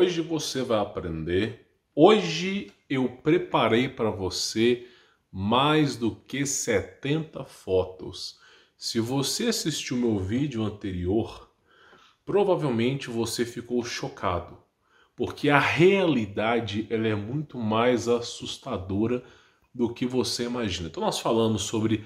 Hoje você vai aprender. Hoje eu preparei para você mais do que 70 fotos. Se você assistiu meu vídeo anterior, provavelmente você ficou chocado, porque a realidade ela é muito mais assustadora do que você imagina. Então nós falamos sobre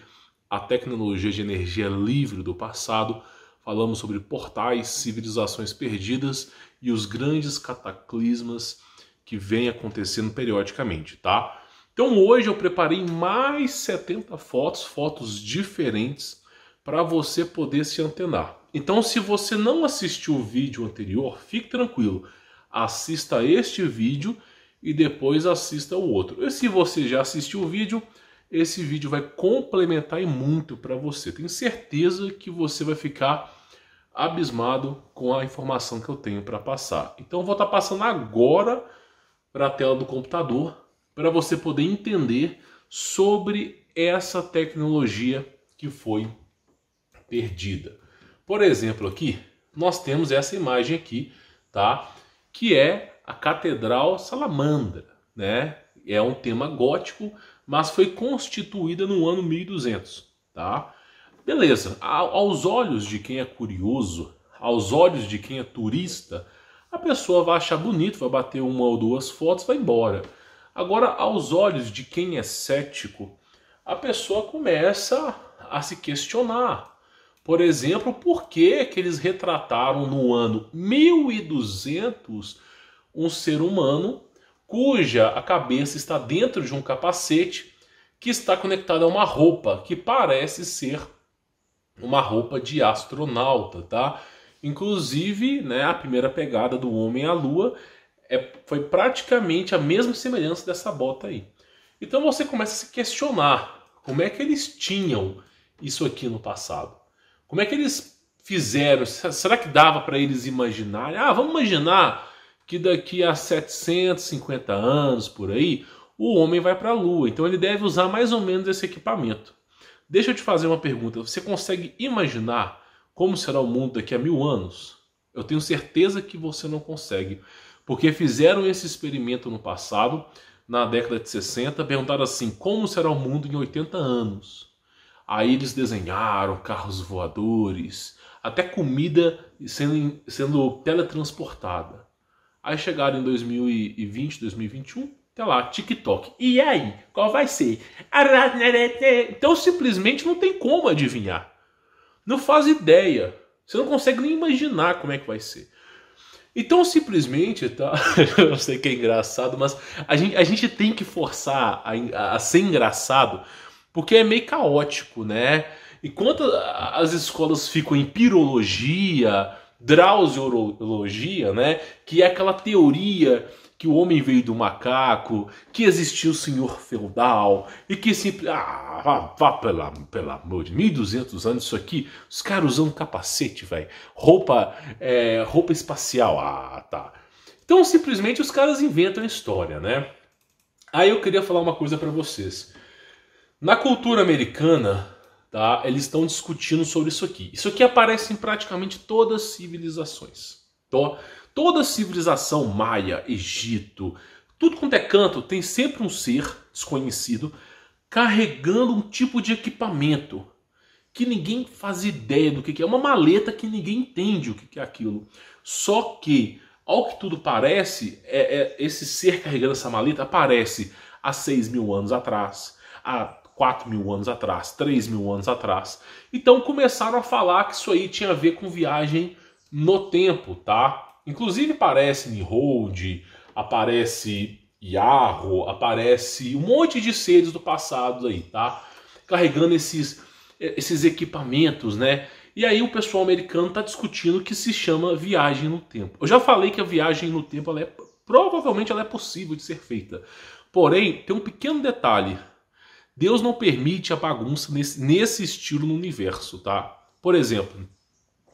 a tecnologia de energia livre do passado, falamos sobre portais, civilizações perdidas e os grandes cataclismas que vêm acontecendo periodicamente, tá? Então hoje eu preparei mais 70 fotos diferentes para você poder se antenar. Então se você não assistiu o vídeo anterior, fique tranquilo, assista este vídeo e depois assista o outro. E se você já assistiu o vídeo, esse vídeo vai complementar e muito para você. Tenho certeza que você vai ficar abismado com a informação que eu tenho para passar. Então eu vou estar passando agora para a tela do computador para você poder entender sobre essa tecnologia que foi perdida. Por exemplo, aqui nós temos essa imagem aqui, tá? Que é a Catedral Salamandra, né? É um tema gótico, mas foi constituída no ano 1200, tá? Beleza, aos olhos de quem é curioso, aos olhos de quem é turista, a pessoa vai achar bonito, vai bater uma ou duas fotos, vai embora. Agora, aos olhos de quem é cético, a pessoa começa a se questionar. Por exemplo, por que eles retrataram no ano 1200 um ser humano cuja a cabeça está dentro de um capacete que está conectado a uma roupa que parece ser uma roupa de astronauta, tá? Inclusive, né, a primeira pegada do homem à lua foi praticamente a mesma semelhança dessa bota aí. Então você começa a se questionar como é que eles tinham isso aqui no passado. Como é que eles fizeram? Será que dava para eles imaginarem? Ah, vamos imaginar que daqui a 750 anos, por aí, o homem vai para a Lua. Então ele deve usar mais ou menos esse equipamento. Deixa eu te fazer uma pergunta. Você consegue imaginar como será o mundo daqui a 1000 anos? Eu tenho certeza que você não consegue. Porque fizeram esse experimento no passado, na década de 60, perguntaram assim, como será o mundo em 80 anos? Aí eles desenharam carros voadores, até comida sendo teletransportada. Aí chegaram em 2020, 2021, tá lá, TikTok. E aí, qual vai ser? Então simplesmente não tem como adivinhar. Não faz ideia. Você não consegue nem imaginar como é que vai ser. Então simplesmente, tá? Eu sei que é engraçado, mas a gente tem que forçar a ser engraçado, porque é meio caótico, né? Enquanto as escolas ficam em pirologia, drauseologia, né? Que é aquela teoria que o homem veio do macaco, que existiu o senhor feudal, e que sempre... pelo amor de 1200 anos isso aqui, os caras usando capacete, velho. Roupa espacial, tá. Então simplesmente os caras inventam a história, né? Aí eu queria falar uma coisa pra vocês. Na cultura americana, tá, eles estão discutindo sobre isso aqui. Isso aqui aparece em praticamente todas as civilizações. Toda civilização maia, Egito, tudo quanto é canto, tem sempre um ser desconhecido carregando um tipo de equipamento que ninguém faz ideia do que é. Uma maleta que ninguém entende o que é aquilo. Só que, ao que tudo parece, esse ser carregando essa maleta aparece há 6.000 anos atrás, há 4.000 anos atrás, 3.000 anos atrás. Então começaram a falar que isso aí tinha a ver com viagem no tempo, tá? Inclusive aparece Nimrod, aparece Yarro, aparece um monte de seres do passado aí, tá? Carregando esses equipamentos, né? E aí o pessoal americano tá discutindo o que se chama viagem no tempo. Eu já falei que a viagem no tempo, provavelmente ela é possível de ser feita. Porém, tem um pequeno detalhe. Deus não permite a bagunça nesse estilo no universo, tá? Por exemplo,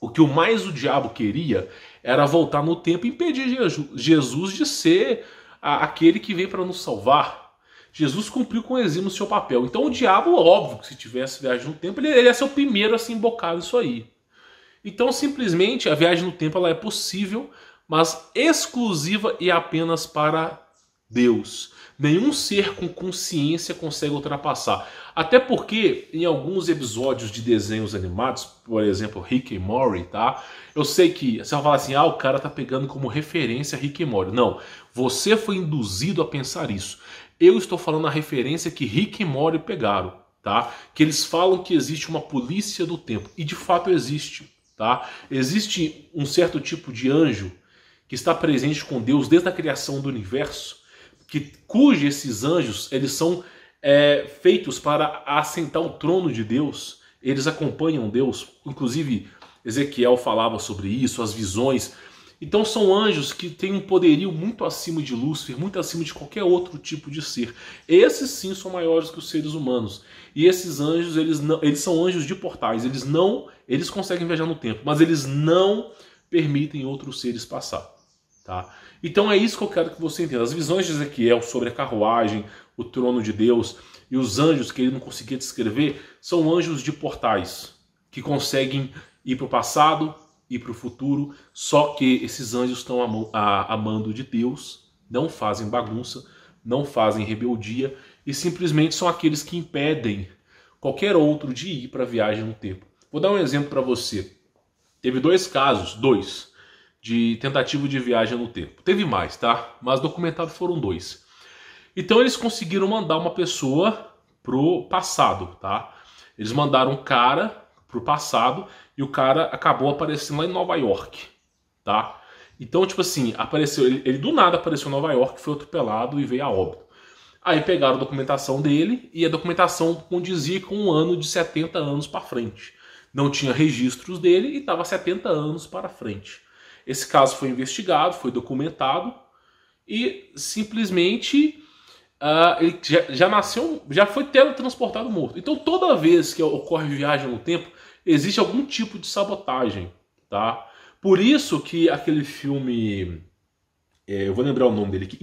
o que mais o diabo queria era voltar no tempo e impedir Jesus de ser aquele que veio para nos salvar. Jesus cumpriu com exímio o seu papel. Então o diabo, óbvio, que se tivesse viagem no tempo, ele ia ser o primeiro a se embocar nisso aí. Então simplesmente a viagem no tempo ela é possível, mas exclusiva e apenas para Deus. Nenhum ser com consciência consegue ultrapassar. Até porque, em alguns episódios de desenhos animados, por exemplo, Rick e Morty, tá? Eu sei que você vai falar assim, o cara tá pegando como referência Rick e Morty. Não, você foi induzido a pensar isso. Eu estou falando a referência que Rick e Morty pegaram, tá? Que eles falam que existe uma polícia do tempo. E de fato existe, tá? Existe um certo tipo de anjo que está presente com Deus desde a criação do universo, cujos esses anjos, eles são feitos para assentar o trono de Deus. Eles acompanham Deus. Inclusive, Ezequiel falava sobre isso, as visões. Então são anjos que têm um poderio muito acima de Lúcifer, muito acima de qualquer outro tipo de ser. Esses sim são maiores que os seres humanos. E esses anjos, eles são anjos de portais. Eles conseguem viajar no tempo, mas eles não permitem outros seres passar. Tá? Então é isso que eu quero que você entenda. As visões de Ezequiel sobre a carruagem, o trono de Deus e os anjos que ele não conseguia descrever são anjos de portais que conseguem ir para o passado e para o futuro. Só que esses anjos estão amando de Deus, não fazem bagunça, não fazem rebeldia e simplesmente são aqueles que impedem qualquer outro de ir para a viagem no tempo. Vou dar um exemplo para você. Teve dois casos, de tentativa de viagem no tempo. Teve mais, tá? Mas documentados foram 2. Então eles conseguiram mandar uma pessoa pro passado, tá? Eles mandaram um cara pro passado e o cara acabou aparecendo lá em Nova York, tá? Então, tipo assim, apareceu, ele do nada apareceu em Nova York, foi atropelado e veio a óbito. Aí pegaram a documentação dele e a documentação condizia com um ano de 70 anos para frente. Não tinha registros dele e estava 70 anos para frente. Esse caso foi investigado, foi documentado e simplesmente ele já foi teletransportado morto. Então toda vez que ocorre viagem no tempo, existe algum tipo de sabotagem, tá? Por isso que aquele filme, eu vou lembrar o nome dele aqui,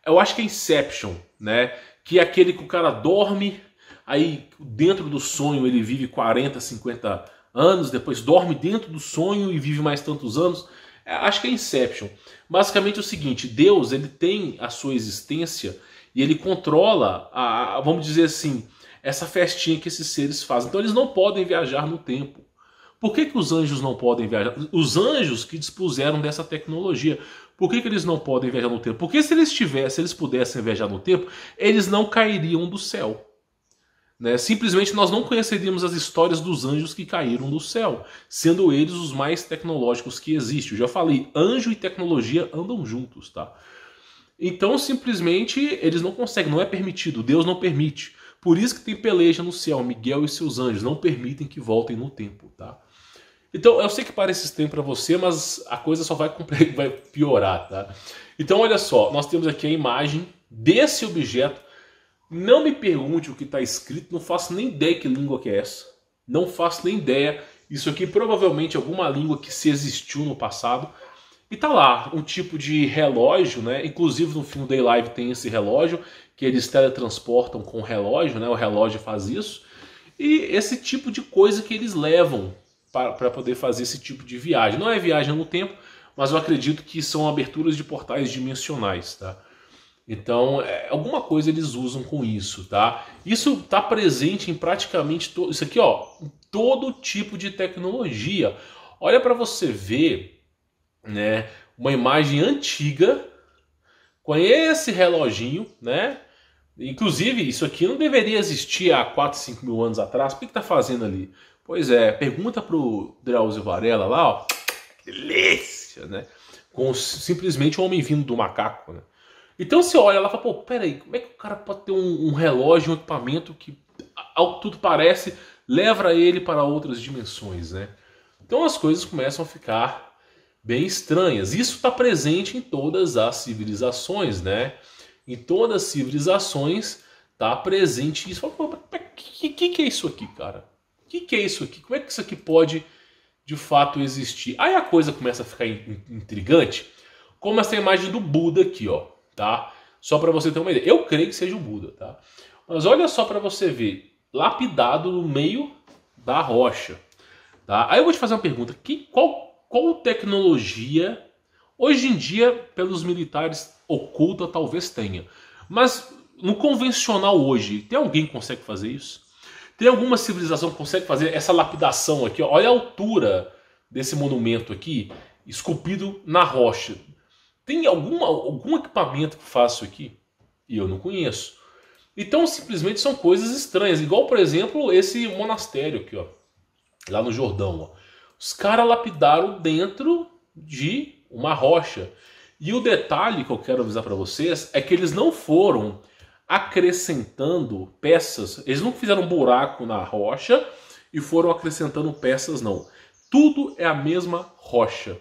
eu acho que é Inception, né? Que é aquele que o cara dorme, aí dentro do sonho ele vive 40, 50 anos, depois dorme dentro do sonho e vive mais tantos anos. Acho que é Inception. Basicamente é o seguinte, Deus ele tem a sua existência e ele controla, vamos dizer assim, essa festinha que esses seres fazem. Então eles não podem viajar no tempo. Por que os anjos não podem viajar? Os anjos que dispuseram dessa tecnologia. Por que eles não podem viajar no tempo? Porque se eles pudessem viajar no tempo, eles não cairiam do céu. Né? Simplesmente nós não conheceríamos as histórias dos anjos que caíram do céu, sendo eles os mais tecnológicos que existem. Eu já falei, anjo e tecnologia andam juntos, tá? Então simplesmente eles não conseguem, não é permitido, Deus não permite. Por isso que tem peleja no céu, Miguel e seus anjos não permitem que voltem no tempo, tá? Então eu sei que parece estranho para você, mas a coisa só vai piorar, tá? Então olha só, nós temos aqui a imagem desse objeto. Não me pergunte o que está escrito, não faço nem ideia que língua que é essa. Não faço nem ideia. Isso aqui provavelmente é alguma língua que se existiu no passado. E tá lá, um tipo de relógio, né? Inclusive no filme Day Live tem esse relógio, que eles teletransportam com o relógio, né? O relógio faz isso. E esse tipo de coisa que eles levam para poder fazer esse tipo de viagem. Não é viagem no tempo, mas eu acredito que são aberturas de portais dimensionais, tá? Então, alguma coisa eles usam com isso, tá? Isso está presente em praticamente todo... Isso aqui, ó, todo tipo de tecnologia. Olha para você ver, né, uma imagem antiga com esse reloginho, né? Inclusive, isso aqui não deveria existir há 4, 5 mil anos atrás. O que está fazendo ali? Pois é, pergunta pro Drauzio Varela lá, ó. Delícia, né? Com simplesmente um homem vindo do macaco, né? Então você olha lá e fala, pô, peraí, como é que o cara pode ter um relógio, um equipamento que, ao que tudo parece, leva ele para outras dimensões, né? Então as coisas começam a ficar bem estranhas. Isso está presente em todas as civilizações, né? Em todas as civilizações está presente isso. Fala, pô, que é isso aqui, cara? O que é isso aqui? Como é que isso aqui pode, de fato, existir? Aí a coisa começa a ficar intrigante, como essa imagem do Buda aqui, ó. Tá? Só para você ter uma ideia. Eu creio que seja o Buda, tá? Mas olha só para você ver, lapidado no meio da rocha, tá? Aí eu vou te fazer uma pergunta, qual tecnologia Hoje em dia, pelos militares, oculta talvez tenha. Mas no convencional hoje, tem alguém que consegue fazer isso? Tem alguma civilização que consegue fazer essa lapidação aqui? Ó? Olha a altura desse monumento aqui, esculpido na rocha. Tem algum equipamento que faça isso aqui? E eu não conheço. Então simplesmente são coisas estranhas. Igual, por exemplo, esse monastério aqui, ó, lá no Jordão. Ó. Os caras lapidaram dentro de uma rocha. E o detalhe que eu quero avisar para vocês é que eles não foram acrescentando peças. Eles não fizeram um buraco na rocha e foram acrescentando peças, não. Tudo é a mesma rocha.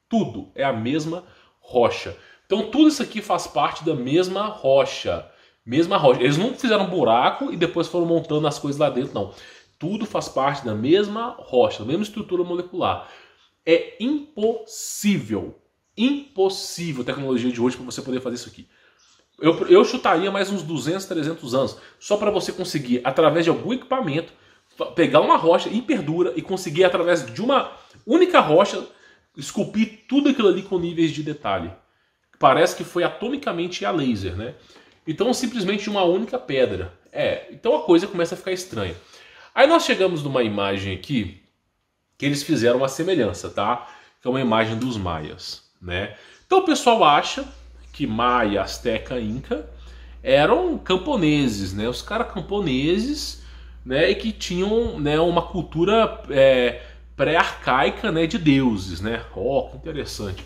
Tudo é a mesma rocha. Então tudo isso aqui faz parte da mesma rocha. Mesma rocha. Eles não fizeram um buraco e depois foram montando as coisas lá dentro, não. Tudo faz parte da mesma rocha, da mesma estrutura molecular. É impossível a tecnologia de hoje para você poder fazer isso aqui. Eu chutaria mais uns 200, 300 anos só para você conseguir, através de algum equipamento, pegar uma rocha hiperdura e conseguir, através de uma única rocha, esculpir tudo aquilo ali com níveis de detalhe. Parece que foi atomicamente a laser, né? Então, simplesmente de uma única pedra. Então a coisa começa a ficar estranha. Aí nós chegamos numa imagem aqui que eles fizeram uma semelhança, tá? Que é uma imagem dos maias, né? Então o pessoal acha que Maia, Azteca, Inca eram camponeses, né? Os caras camponeses, né? E que tinham, né, uma cultura pré-arcaica, né, de deuses, né? Ó, que interessante.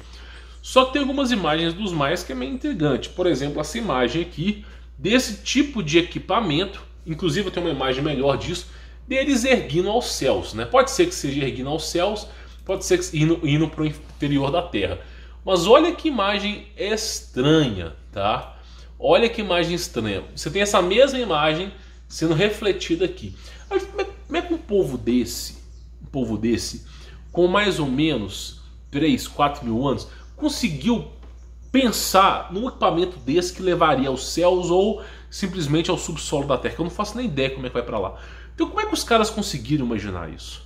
Só que tem algumas imagens dos maias que é meio intrigante. Por exemplo, essa imagem aqui, desse tipo de equipamento, inclusive eu tenho uma imagem melhor disso, deles erguindo aos céus, né? Pode ser que seja erguindo aos céus, pode ser que indo para o interior da Terra. Mas olha que imagem estranha, tá? Olha que imagem estranha. Você tem essa mesma imagem sendo refletida aqui. Como é que um povo desse, com mais ou menos 3, 4 mil anos, conseguiu pensar num equipamento desse que levaria aos céus ou simplesmente ao subsolo da Terra? Eu não faço nem ideia como é que vai para lá. Então como é que os caras conseguiram imaginar isso?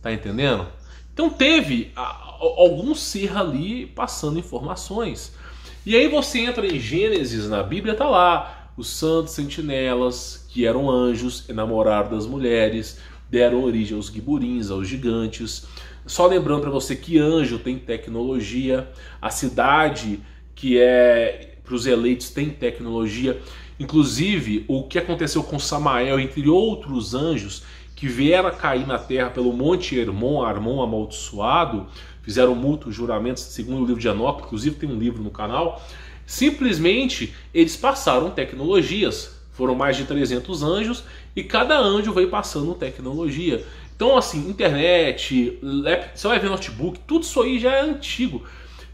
Tá entendendo? Então teve algum ser ali passando informações. E aí você entra em Gênesis, na Bíblia tá lá, os santos sentinelas, que eram anjos, enamoraram das mulheres, deram origem aos giburins, aos gigantes. Só lembrando para você que anjo tem tecnologia, a cidade que é para os eleitos tem tecnologia. Inclusive, o que aconteceu com Samael, entre outros anjos, que vieram a cair na terra pelo Monte Hermon, Armon amaldiçoado, fizeram mútuos juramentos, segundo o livro de Enoque, inclusive tem um livro no canal, simplesmente eles passaram tecnologias. Foram mais de 300 anjos e cada anjo veio passando tecnologia. Então, assim, internet, você vai ver notebook, tudo isso aí já é antigo.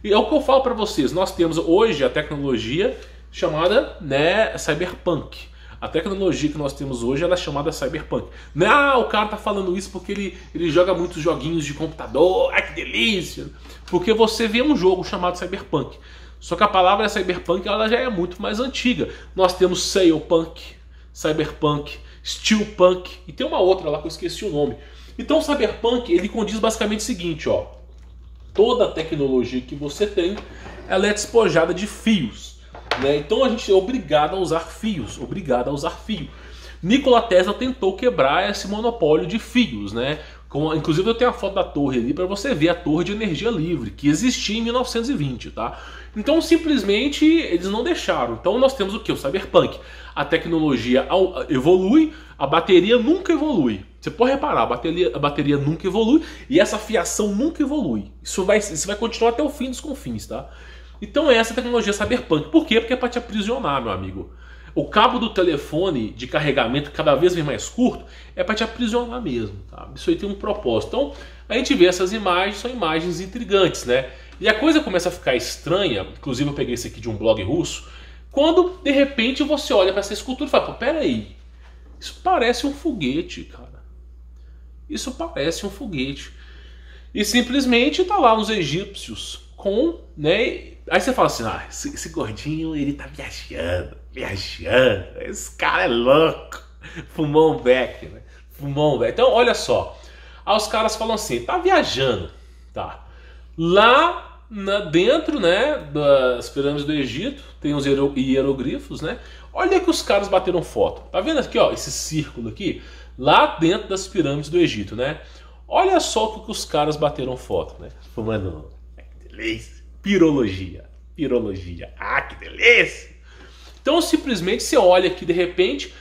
E é o que eu falo para vocês, nós temos hoje a tecnologia chamada, né, cyberpunk. A tecnologia que nós temos hoje ela é chamada cyberpunk. Não, o cara tá falando isso porque ele joga muitos joguinhos de computador, ai que delícia. Porque você vê um jogo chamado cyberpunk. Só que a palavra cyberpunk ela já é muito mais antiga. Nós temos sailpunk, cyberpunk, steelpunk e tem uma outra lá que eu esqueci o nome. Então o cyberpunk ele condiz basicamente o seguinte, ó. Toda a tecnologia que você tem, ela é despojada de fios, né? Então a gente é obrigado a usar fios, Nikola Tesla tentou quebrar esse monopólio de fios, né? Inclusive eu tenho a foto da torre ali para você ver a torre de energia livre, que existia em 1920, tá? Então simplesmente eles não deixaram. Então nós temos o que? O cyberpunk. A tecnologia evolui, a bateria nunca evolui. Você pode reparar, a bateria nunca evolui e essa fiação nunca evolui. Isso vai continuar até o fim dos confins, tá? Então essa é a tecnologia cyberpunk. Por quê? Porque é para te aprisionar, meu amigo. O cabo do telefone de carregamento cada vez vem mais curto, é para te aprisionar mesmo, tá? Isso aí tem um propósito. Então, a gente vê essas imagens, são imagens intrigantes, né? E a coisa começa a ficar estranha, inclusive eu peguei isso aqui de um blog russo, quando de repente você olha para essa escultura e fala, pô, peraí, isso parece um foguete, cara. Isso parece um foguete. E simplesmente tá lá os egípcios com, né? Aí você fala assim, ah, esse gordinho, ele tá viajando. Esse cara é louco. Fumou um beck, né? Então, olha só. Aí os caras falam assim, tá viajando, tá? Lá dentro, né, das pirâmides do Egito, tem os hieroglifos, né? Olha que os caras bateram foto. Tá vendo aqui, ó, esse círculo aqui? Lá dentro das pirâmides do Egito, né? Olha só o que os caras bateram foto, né? Mano, que delícia. Pirologia. Pirologia. Ah, que delícia. Então simplesmente você olha aqui de repente...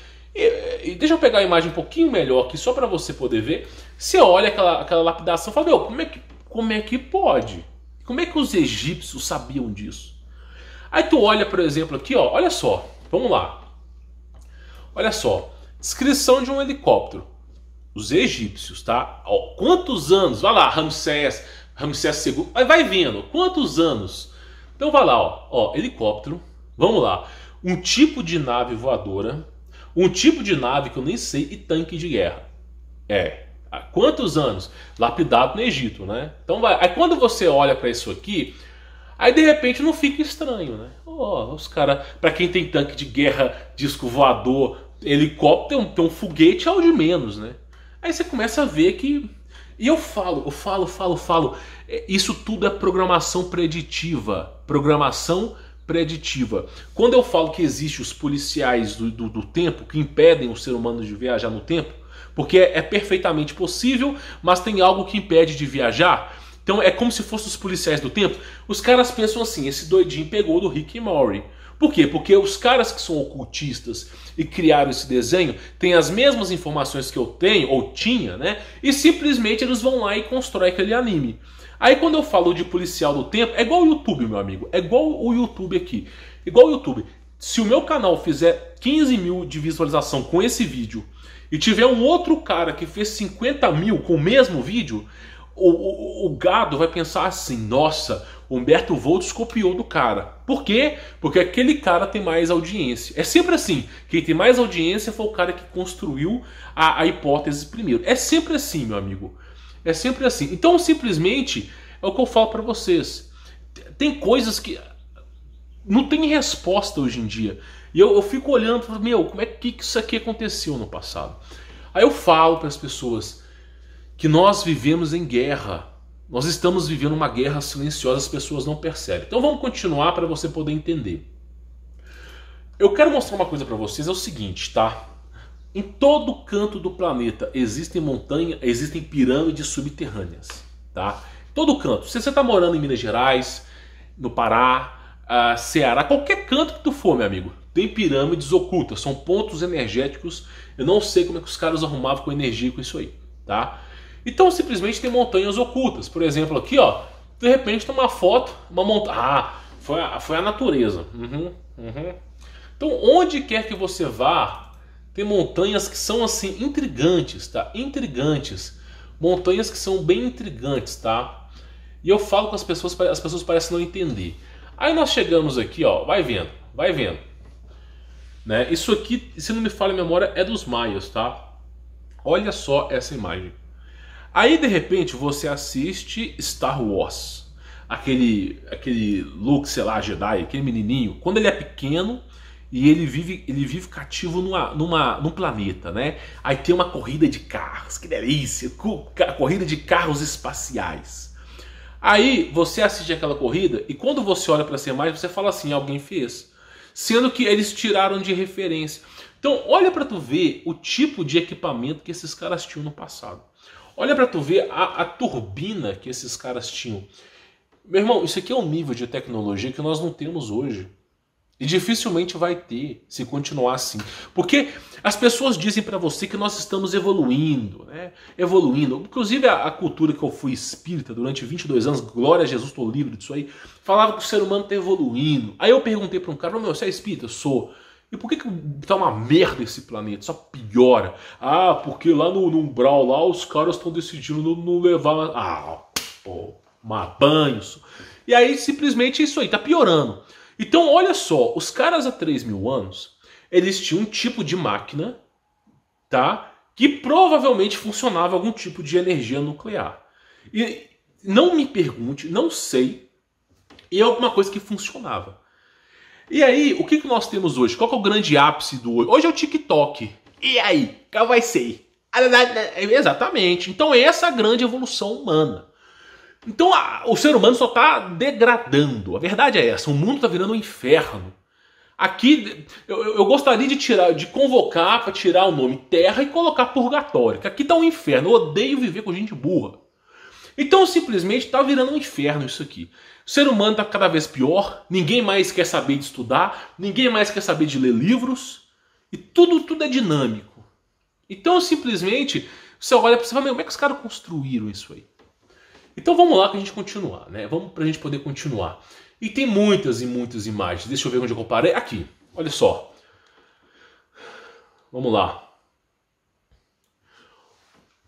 E deixa eu pegar a imagem um pouquinho melhor aqui, só para você poder ver. Você olha aquela lapidação e fala, meu, como é que pode? Como é que os egípcios sabiam disso? Aí tu olha, por exemplo, aqui, ó, olha só. Vamos lá. Olha só. Descrição de um helicóptero. Os egípcios, tá? Ó, quantos anos? Vai lá, Ramsés II. Vai vendo. Quantos anos? Então vai lá, ó, helicóptero. Vamos lá. Um tipo de nave voadora. Um tipo de nave que eu nem sei e tanque de guerra. Há quantos anos? Lapidado no Egito, né? Então vai. Aí quando você olha para isso aqui, aí de repente não fica estranho, né? Os caras, para quem tem tanque de guerra, disco voador, helicóptero, tem um foguete ao de menos, né? Aí você começa a ver que... E eu falo. Isso tudo é programação preditiva. Programação preditiva. Quando eu falo que existem os policiais do tempo que impedem o ser humano de viajar no tempo, porque é perfeitamente possível, mas tem algo que impede de viajar. Então é como se fossem os policiais do tempo. Os caras pensam assim, esse doidinho pegou do Rick e Morty. Por quê? Porque os caras que são ocultistas e criaram esse desenho têm as mesmas informações que eu tenho, ou tinha, né? E simplesmente eles vão lá e constroem aquele anime. Aí quando eu falo de policial do tempo, é igual o YouTube, meu amigo. É igual o YouTube aqui. Igual o YouTube. Se o meu canal fizer 15 mil de visualização com esse vídeo e tiver um outro cara que fez 50 mil com o mesmo vídeo, o gado vai pensar assim, nossa, Humberto Volts copiou do cara. Por quê? Porque aquele cara tem mais audiência. É sempre assim. Quem tem mais audiência foi o cara que construiu a hipótese primeiro. É sempre assim, meu amigo. É sempre assim. Então, simplesmente, é o que eu falo pra vocês. Tem coisas que não tem resposta hoje em dia. E eu fico olhando e falo, meu, como é que isso aqui aconteceu no passado? Aí eu falo para as pessoas que nós vivemos em guerra. Nós estamos vivendo uma guerra silenciosa, as pessoas não percebem. Então vamos continuar para você poder entender. Eu quero mostrar uma coisa para vocês, é o seguinte, tá? Em todo canto do planeta existem montanhas, existem pirâmides subterrâneas, tá? Todo canto. Se você está morando em Minas Gerais, no Pará, Ceará, qualquer canto que tu for, meu amigo, tem pirâmides ocultas, são pontos energéticos. Eu não sei como é que os caras arrumavam com energia com isso aí, tá? Então simplesmente tem montanhas ocultas. Por exemplo, aqui, ó, de repente tem uma foto, uma montanha. Ah, foi a natureza. Então, onde quer que você vá, tem montanhas que são assim intrigantes, tá? Intrigantes. Montanhas que são bem intrigantes, tá? E eu falo com as pessoas parecem não entender. Aí nós chegamos aqui, ó, vai vendo, né? Isso aqui, se não me falha a memória, é dos maias, tá? Olha só essa imagem. Aí de repente você assiste Star Wars, aquele Luke, sei lá, Jedi, aquele menininho, quando ele é pequeno e ele vive cativo num planeta, né? Aí tem uma corrida de carros, que delícia, corrida de carros espaciais. Aí você assiste aquela corrida e quando você olha para essa imagem você fala assim, alguém fez, sendo que eles tiraram de referência. Então olha para tu ver o tipo de equipamento que esses caras tinham no passado. Olha para tu ver a turbina que esses caras tinham. Meu irmão, isso aqui é um nível de tecnologia que nós não temos hoje. E dificilmente vai ter, se continuar assim. Porque as pessoas dizem para você que nós estamos evoluindo, né? Evoluindo. Inclusive a cultura que eu fui espírita durante 22 anos, glória a Jesus, estou livre disso aí, falava que o ser humano está evoluindo. Aí eu perguntei para um cara, meu, você é espírita? Eu sou. E por que tá uma merda esse planeta? Só piora. Ah, porque lá no umbral, lá os caras estão decidindo não levar... Ah, pô, banho. E aí simplesmente isso aí, tá piorando. Então olha só, os caras há 3.000 anos, eles tinham um tipo de máquina, tá? Que provavelmente funcionava algum tipo de energia nuclear. E não me pergunte, não sei, e é alguma coisa que funcionava. E aí, o que nós temos hoje? Qual que é o grande ápice do hoje? Hoje é o TikTok. E aí? Qual vai ser? Exatamente. Então essa é a grande evolução humana. Então o ser humano só está degradando. A verdade é essa, o mundo está virando um inferno. Aqui eu gostaria de convocar para tirar o nome Terra e colocar Purgatório, que aqui está um inferno. Eu odeio viver com gente burra. Então simplesmente está virando um inferno isso aqui. O ser humano está cada vez pior, ninguém mais quer saber de estudar, ninguém mais quer saber de ler livros, e tudo é dinâmico. Então simplesmente você olha para você e fala, como é que os caras construíram isso aí? Então vamos lá para a gente continuar, né? Vamos para a gente poder continuar. E tem muitas e muitas imagens. Deixa eu ver onde eu parei. Aqui, olha só. Vamos lá.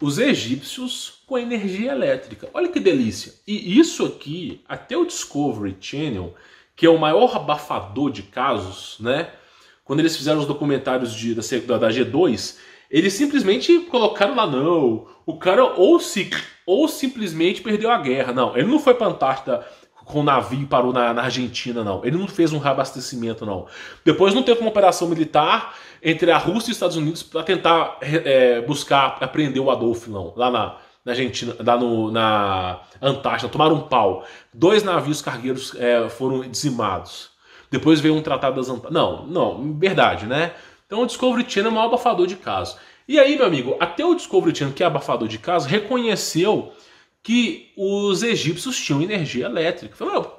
Os egípcios com energia elétrica. Olha que delícia. E isso aqui, até o Discovery Channel, que é o maior abafador de casos, né? Quando eles fizeram os documentários da G2, eles simplesmente colocaram lá, não, o cara ou simplesmente perdeu a guerra. Não, ele não foi para a Antártida com o navio e parou na Argentina, não. Ele não fez um reabastecimento, não. Depois não teve uma operação militar entre a Rússia e os Estados Unidos para tentar buscar apreender o Adolf, não. Lá na Argentina, lá na Antártida, tomaram um pau. 2 navios cargueiros foram dizimados. Depois veio um tratado das Antártidas. Não, verdade, né? Então o Discovery Channel é o maior abafador de casos. E aí, meu amigo, até o Discovery Channel, que é abafador de casos, reconheceu que os egípcios tinham energia elétrica. Falou,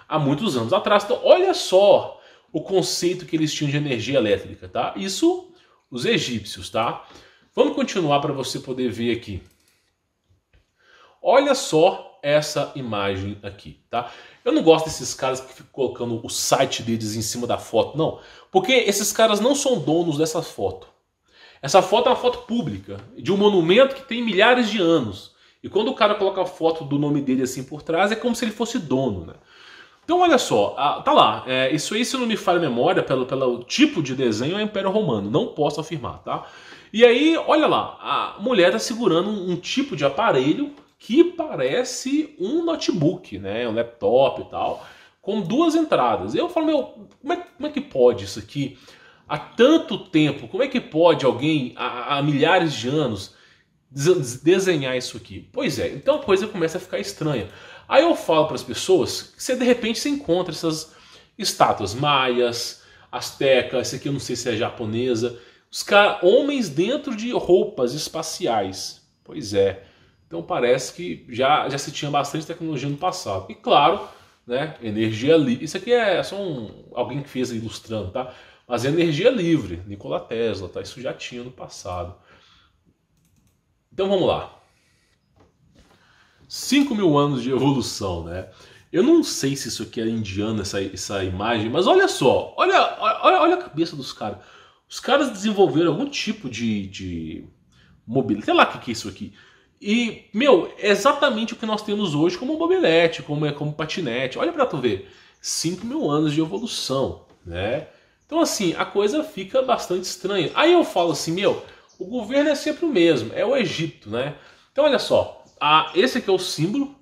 há muitos anos atrás. Então, olha só o conceito que eles tinham de energia elétrica, tá? Isso, os egípcios, tá? Vamos continuar para você poder ver aqui. Olha só essa imagem aqui, tá? Eu não gosto desses caras que ficam colocando o site deles em cima da foto, não. Porque esses caras não são donos dessa foto. Essa foto é uma foto pública, de um monumento que tem milhares de anos. E quando o cara coloca a foto do nome dele assim por trás, é como se ele fosse dono, né? Então olha só, tá lá. Isso aí, se não me falha a memória, pelo tipo de desenho, é Império Romano. Não posso afirmar, tá? E aí, olha lá, a mulher está segurando um tipo de aparelho que parece um notebook, né? Um laptop e tal, com 2 entradas. Eu falo, meu, como é que pode isso aqui? Há tanto tempo, como é que pode alguém, há milhares de anos, desenhar isso aqui? Pois é, então a coisa começa a ficar estranha. Aí eu falo para as pessoas que de repente você encontra essas estátuas maias, astecas, esse aqui eu não sei se é japonesa, homens dentro de roupas espaciais. Pois é, então parece que já se tinha bastante tecnologia no passado. E claro, né, energia livre. Isso aqui é só alguém que fez ilustrando, tá? Mas é energia livre, Nikola Tesla, tá? Isso já tinha no passado. Então vamos lá. 5.000 anos de evolução, né? Eu não sei se isso aqui é indiano, essa imagem, mas olha só, olha a cabeça dos caras. Os caras desenvolveram algum tipo de mobilete, sei lá o que é isso aqui. E, meu, é exatamente o que nós temos hoje como mobilete, como patinete. Olha pra tu ver, 5.000 anos de evolução, né? Então assim, a coisa fica bastante estranha. Aí eu falo assim, meu, o governo é sempre o mesmo, é o Egito, né? Então olha só, esse aqui é o símbolo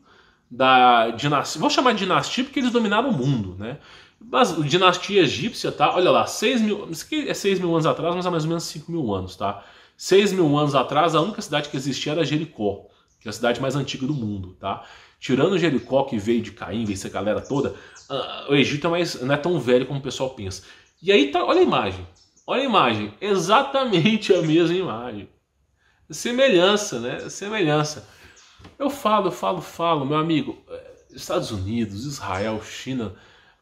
da dinastia, vou chamar de dinastia porque eles dominaram o mundo, né? Mas dinastia egípcia, tá? Olha lá, 6.000, isso aqui é 6.000 anos atrás, mas é mais ou menos 5.000 anos, tá? 6.000 anos atrás, a única cidade que existia era Jericó, que é a cidade mais antiga do mundo, tá? Tirando Jericó, que veio de Caim, veio essa galera toda, o Egito não é tão velho como o pessoal pensa. E aí, tá, olha a imagem, exatamente a mesma imagem. Semelhança, né? Semelhança. Eu falo, meu amigo, Estados Unidos, Israel, China,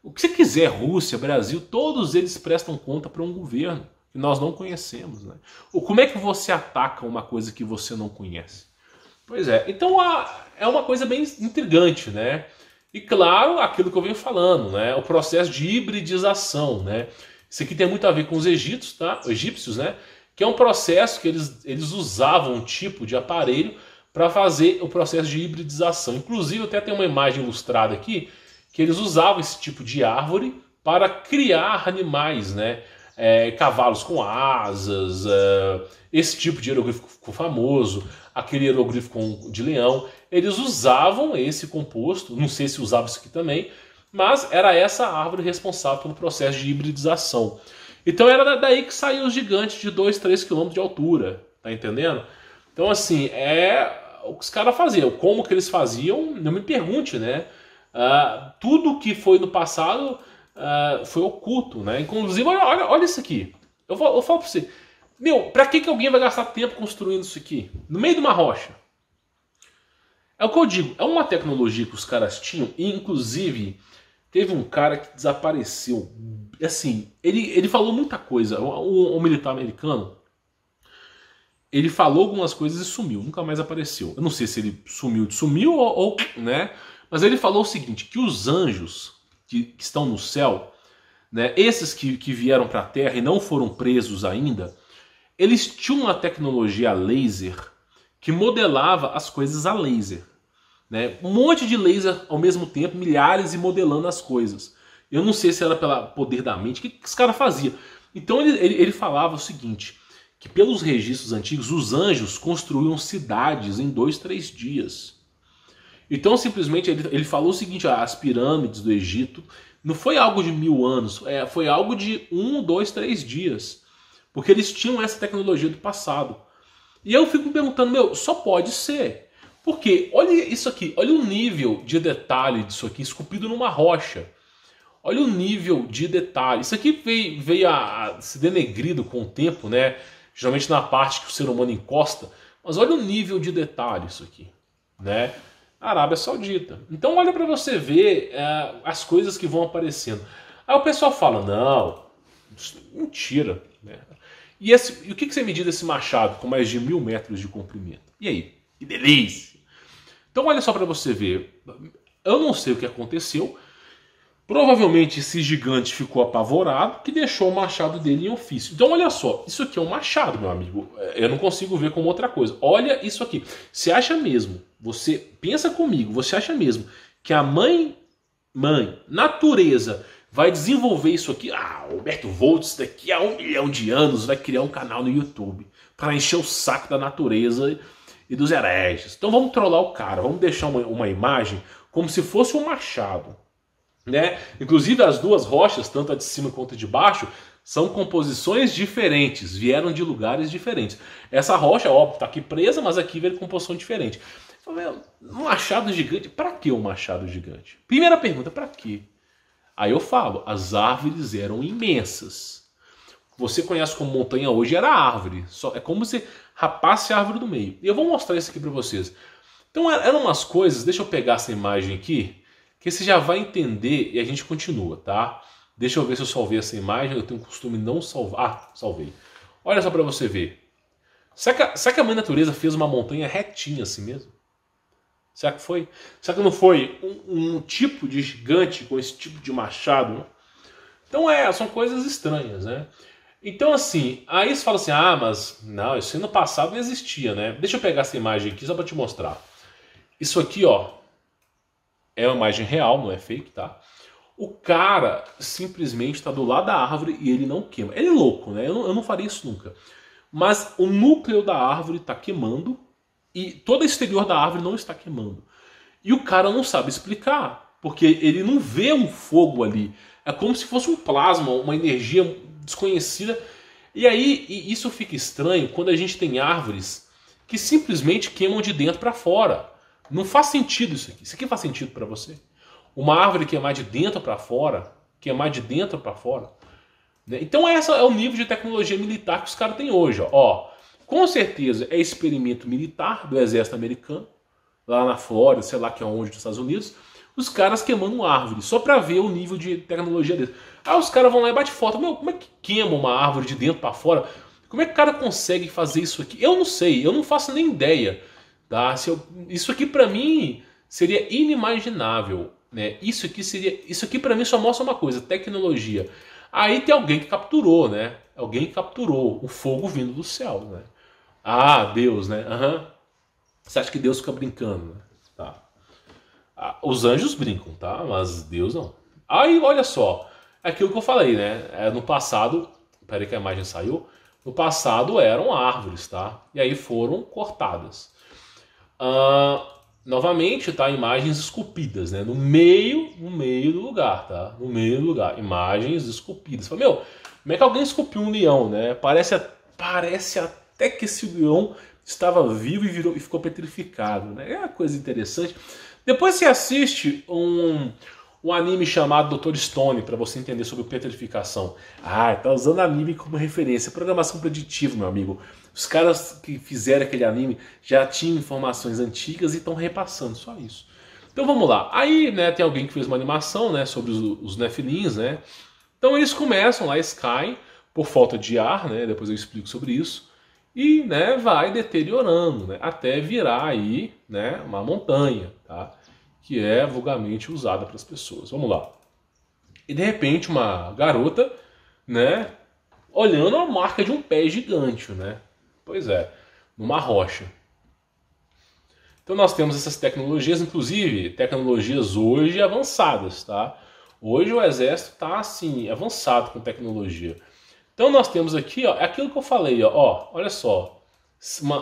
o que você quiser, Rússia, Brasil, todos eles prestam conta para um governo que nós não conhecemos, né? Como é que você ataca uma coisa que você não conhece? Pois é, então é uma coisa bem intrigante, né? E claro, aquilo que eu venho falando, né? O processo de hibridização, né? Isso aqui tem muito a ver com os egípcios, tá? Egípcios, né? Que é um processo que eles usavam um tipo de aparelho para fazer o processo de hibridização. Inclusive, até tem uma imagem ilustrada aqui que eles usavam esse tipo de árvore para criar animais, né? Cavalos com asas, esse tipo de hieroglifo ficou famoso, aquele hieroglifo de leão. Eles usavam esse composto, não sei se usavam isso aqui também, mas era essa árvore responsável pelo processo de hibridização. Então era daí que saíam os gigantes de 2, 3 km de altura, tá entendendo? Então assim, o que os caras faziam. Como que eles faziam, não me pergunte, né? Tudo que foi no passado foi oculto, né? Inclusive, olha isso aqui. Eu falo pra você, meu, pra que alguém vai gastar tempo construindo isso aqui? No meio de uma rocha. É o que eu digo, é uma tecnologia que os caras tinham, e inclusive teve um cara que desapareceu. Assim, ele falou muita coisa. O militar americano, ele falou algumas coisas e sumiu, nunca mais apareceu. Eu não sei se ele sumiu ou né? Mas ele falou o seguinte, que os anjos que estão no céu, né, esses que vieram para a Terra e não foram presos ainda, eles tinham uma tecnologia laser que modelava as coisas a laser. Né? Um monte de laser ao mesmo tempo, milhares e modelando as coisas. Eu não sei se era pelo poder da mente, o que esse cara fazia? Então ele falava o seguinte, que pelos registros antigos, os anjos construíam cidades em 2, 3 dias. Então simplesmente ele falou o seguinte, as pirâmides do Egito não foi algo de 1000 anos, foi algo de 1, 2, 3 dias. Porque eles tinham essa tecnologia do passado. E eu fico me perguntando, meu, só pode ser. Porque, olha isso aqui, olha o nível de detalhe disso aqui, esculpido numa rocha. Olha o nível de detalhe. Isso aqui veio a se denegrido com o tempo, né? Geralmente na parte que o ser humano encosta. Mas olha o nível de detalhe isso aqui, né? Arábia Saudita. Então olha para você ver as coisas que vão aparecendo. Aí o pessoal fala, não, mentira, né? E o que você medir desse machado com mais de 1000 metros de comprimento? E aí? Que delícia! Então olha só para você ver. Eu não sei o que aconteceu. Provavelmente esse gigante ficou apavorado que deixou o machado dele em ofício. Então olha só, isso aqui é um machado, meu amigo. Eu não consigo ver como outra coisa. Olha isso aqui. Você acha mesmo, você pensa comigo, você acha mesmo que a mãe, natureza, vai desenvolver isso aqui? O Humberto Volts daqui a 1 milhão de anos vai criar um canal no YouTube para encher o saco da natureza e dos hereges. Então vamos trollar o cara, vamos deixar uma imagem como se fosse um machado. Né? Inclusive as duas rochas, tanto a de cima quanto a de baixo, são composições diferentes, vieram de lugares diferentes. Essa rocha, óbvio, está aqui presa, mas aqui veio composição diferente. Um machado gigante, para que um machado gigante? Primeira pergunta, para quê? Aí eu falo, as árvores eram imensas. Você conhece como montanha hoje, era árvore. É como se rapasse a árvore do meio. E eu vou mostrar isso aqui para vocês. Então eram umas coisas, deixa eu pegar essa imagem aqui, que você já vai entender e a gente continua, tá? Deixa eu ver se eu salvei essa imagem, eu tenho o costume de não salvar. Salvei. Olha só pra você ver. Será que a mãe natureza fez uma montanha retinha assim mesmo? Será que foi? Será que não foi um tipo de gigante com esse tipo de machado? Então são coisas estranhas, né? Então assim, aí você fala assim, mas não, isso aí no passado não existia, né? Deixa eu pegar essa imagem aqui só pra te mostrar. Isso aqui, ó, é uma imagem real, não é fake, tá? O cara simplesmente está do lado da árvore e ele não queima. Ele é louco, né? Eu não faria isso nunca. Mas o núcleo da árvore está queimando e todo o exterior da árvore não está queimando. E o cara não sabe explicar, porque ele não vê um fogo ali. É como se fosse um plasma, uma energia desconhecida. E aí isso fica estranho quando a gente tem árvores que simplesmente queimam de dentro para fora. Não faz sentido isso aqui. Isso aqui faz sentido para você? Uma árvore queimar de dentro para fora? Queimar de dentro para fora? Né? Então esse é o nível de tecnologia militar que os caras têm hoje. Ó, com certeza é experimento militar do exército americano, lá na Flórida, sei lá que é onde, dos Estados Unidos, os caras queimando árvore, só para ver o nível de tecnologia deles. Aí os caras vão lá e batem foto. Meu, como é que queima uma árvore de dentro para fora? Como é que o cara consegue fazer isso aqui? Eu não sei, eu não faço nem ideia. Tá? Isso aqui para mim seria inimaginável, né? Isso aqui para mim só mostra uma coisa, tecnologia. Aí tem alguém que capturou, né? Alguém que capturou o fogo vindo do céu, né? Deus, né? Você acha que Deus fica brincando, né? Tá. Os anjos brincam, tá? Mas Deus não. Aí olha só, é aquilo que eu falei, né? No passado, peraí que a imagem saiu. No passado eram árvores, tá? E aí foram cortadas. Novamente, tá? Imagens esculpidas, né? No meio do lugar, tá? No meio do lugar, imagens esculpidas. Fala, meu, como é que alguém esculpiu um leão, né? Parece até que esse leão estava vivo e ficou petrificado, né? É uma coisa interessante. Depois você assiste um anime chamado Dr. Stone, para você entender sobre petrificação. Ah, tá usando anime como referência. Programação preditiva, meu amigo. Os caras que fizeram aquele anime já tinham informações antigas e estão repassando, só isso. Então vamos lá. Aí, né, tem alguém que fez uma animação, né, sobre os Nephilims, né? Então eles começam lá, eles caem por falta de ar, né? Depois eu explico sobre isso. E, né, vai deteriorando, né, até virar aí, né, uma montanha, tá? Que é vulgarmente usada para as pessoas. Vamos lá. E de repente uma garota, né, olhando a marca de um pé gigante, né? Pois é, numa rocha. Então nós temos essas tecnologias, inclusive tecnologias hoje avançadas, tá? Hoje o exército está assim, avançado com tecnologia. Então nós temos aqui, ó, é aquilo que eu falei, ó, olha só,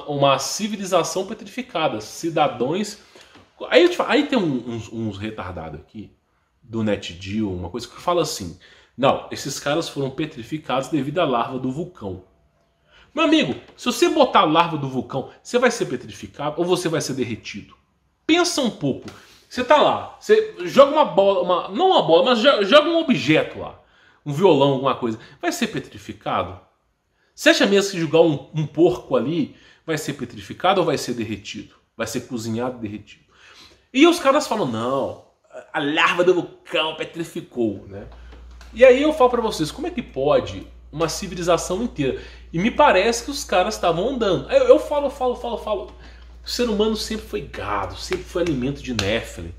uma civilização petrificada, cidadãos. Aí tem uns retardados aqui do NetGeo, uma coisa que fala assim: não, esses caras foram petrificados devido à larva do vulcão. Meu amigo, se você botar a larva do vulcão, você vai ser petrificado ou você vai ser derretido? Pensa um pouco. Você tá lá, você joga uma bola, não uma bola, mas joga um objeto lá, um violão, alguma coisa. Vai ser petrificado? Você acha mesmo que jogar um porco ali vai ser petrificado ou vai ser derretido? Vai ser cozinhado e derretido? E os caras falam, não, a larva do vulcão petrificou, né? E aí eu falo pra vocês, como é que pode uma civilização inteira? E me parece que os caras estavam andando. Eu falo. O ser humano sempre foi gado, sempre foi alimento de Nephilim.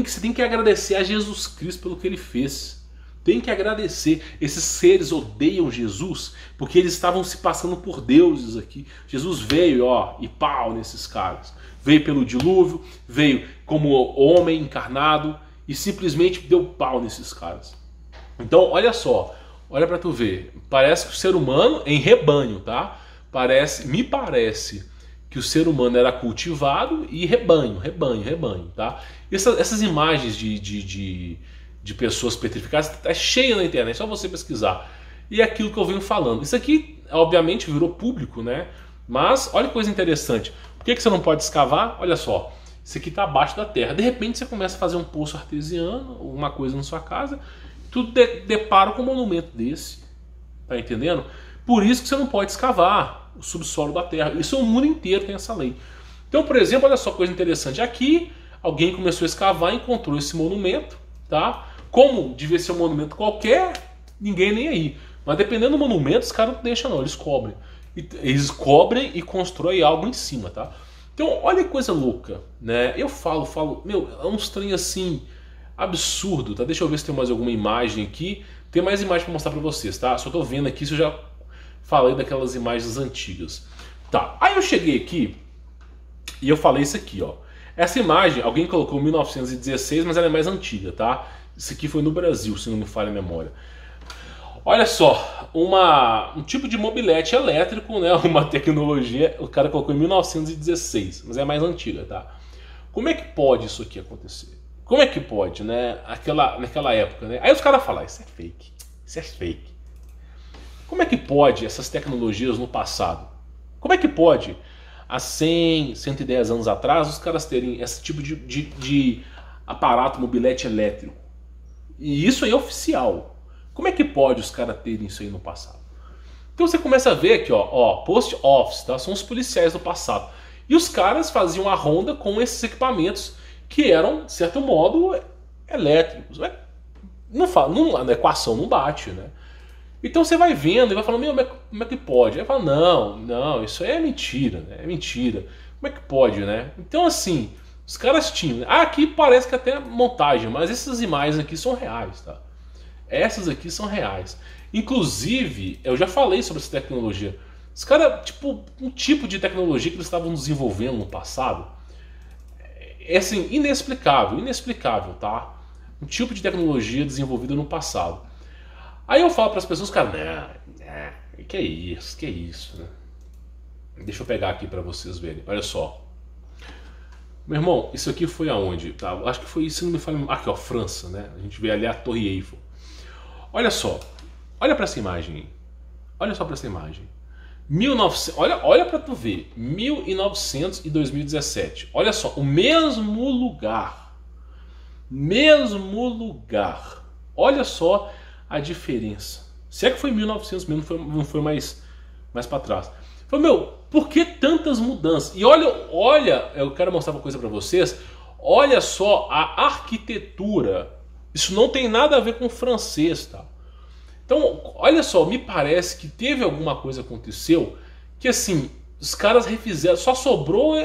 Você tem que agradecer a Jesus Cristo pelo que ele fez. Tem que agradecer. Esses seres odeiam Jesus porque eles estavam se passando por deuses aqui. Jesus veio, ó, e pau nesses caras. Veio pelo dilúvio, veio como homem encarnado e simplesmente deu pau nesses caras. Então, olha só, olha pra tu ver. Parece que o ser humano, em rebanho, tá? Me parece que o ser humano era cultivado e rebanho, tá? Essas imagens de pessoas petrificadas tá cheia na internet, é só você pesquisar. E é aquilo que eu venho falando. Isso aqui, obviamente, virou público, né? Mas, olha que coisa interessante. Por que você não pode escavar? Olha só, isso aqui está abaixo da terra. De repente você começa a fazer um poço artesiano, alguma coisa na sua casa, tudo depara com um monumento desse. Tá entendendo? Por isso que você não pode escavar o subsolo da terra. Isso o mundo inteiro tem essa lei. Então, por exemplo, olha só coisa interessante. Aqui, alguém começou a escavar e encontrou esse monumento, tá? Como devia ser um monumento qualquer, ninguém nem aí. Mas dependendo do monumento, os caras não deixam não, eles cobrem. Eles cobrem e constroem algo em cima, tá? Então, olha que coisa louca, né? Eu falo, meu, é um trem assim, absurdo, tá? Deixa eu ver se tem mais alguma imagem aqui. Tem mais imagem pra mostrar pra vocês, tá? Só tô vendo aqui se eu já falei daquelas imagens antigas. Tá, aí eu cheguei aqui e eu falei isso aqui, ó. Essa imagem, alguém colocou 1916, mas ela é mais antiga, tá? Isso aqui foi no Brasil, se não me falha a memória. Olha só, um tipo de mobilete elétrico, né? Uma tecnologia, o cara colocou em 1916, mas é mais antiga, tá? Como é que pode isso aqui acontecer? Como é que pode, né? Naquela época, né? Aí os caras falam, isso é fake, isso é fake. Como é que pode essas tecnologias no passado? Como é que pode, há 100, 110 anos atrás, os caras terem esse tipo de aparato, mobilete elétrico? E isso aí é oficial. Como é que pode os caras terem isso aí no passado? Então você começa a ver aqui, ó, post office, tá? São os policiais do passado. E os caras faziam a ronda com esses equipamentos que eram, de certo modo, elétricos. Na equação não bate, né? Então você vai vendo e vai falando, meu, como é que pode? Aí fala, não, isso aí é mentira, né? É mentira. Como é que pode, né? Então assim, os caras tinham... aqui parece que até montagem, mas essas imagens aqui são reais, tá? Essas aqui são reais. Inclusive, eu já falei sobre essa tecnologia. Os caras, tipo, um tipo de tecnologia que eles estavam desenvolvendo no passado é assim, inexplicável, tá? Um tipo de tecnologia desenvolvida no passado. Aí eu falo para as pessoas, cara, que é isso, né? Deixa eu pegar aqui para vocês verem. Olha só. Meu irmão, isso aqui foi aonde? Tá? Acho que foi isso, não me fala. Aqui, ó, França, né? A gente vê ali a Torre Eiffel. Olha só. Olha para essa imagem aí. Olha só para essa imagem. 1900, olha para tu ver, 1900 e 2017. Olha só, o mesmo lugar. Mesmo lugar. Olha só a diferença. Se é que foi 1900 mesmo, não foi mais para trás. Falei, meu, por que tantas mudanças? E olha, eu quero mostrar uma coisa para vocês. Olha só a arquitetura. Isso não tem nada a ver com francês, tá? Então, olha só, me parece que teve alguma coisa que aconteceu que assim, os caras refizeram, só sobrou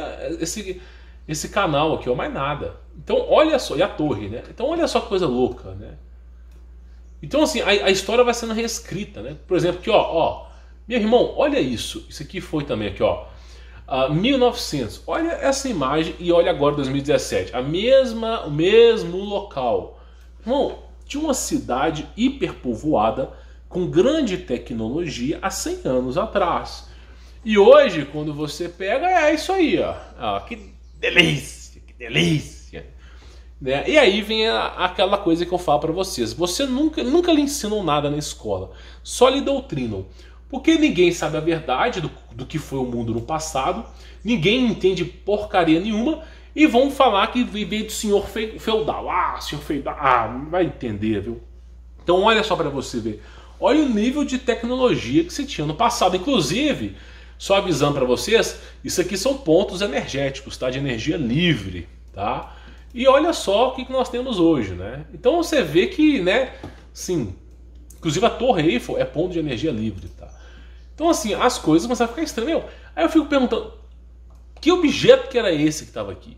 esse canal aqui, ó, mais nada. Então, olha só, e a torre, né? Então, olha só que coisa louca, né? Então, assim, a história vai sendo reescrita, né? Por exemplo, aqui, ó, meu irmão, olha isso. Isso aqui foi também aqui, ó. 1900. Olha essa imagem e olha agora 2017. O mesmo local. Irmão, de uma cidade hiperpovoada com grande tecnologia há 100 anos atrás. E hoje, quando você pega, é isso aí, ó. Que delícia, que delícia. Né? E aí vem aquela coisa que eu falo para vocês. Você nunca lhe ensinam nada na escola. Só lhe doutrinam. Porque ninguém sabe a verdade do que foi o mundo no passado. Ninguém entende porcaria nenhuma. E vão falar que veio do senhor feudal. Senhor feudal. Não vai entender, viu? Então olha só para você ver. Olha o nível de tecnologia que se tinha no passado. Inclusive, só avisando para vocês, isso aqui são pontos energéticos, tá? De energia livre, tá? E olha só o que nós temos hoje, né? Então você vê que, né, sim, inclusive a Torre Eiffel é ponto de energia livre, tá? Então assim, as coisas começam a ficar estranhas. Aí eu fico perguntando, que objeto que era esse que estava aqui?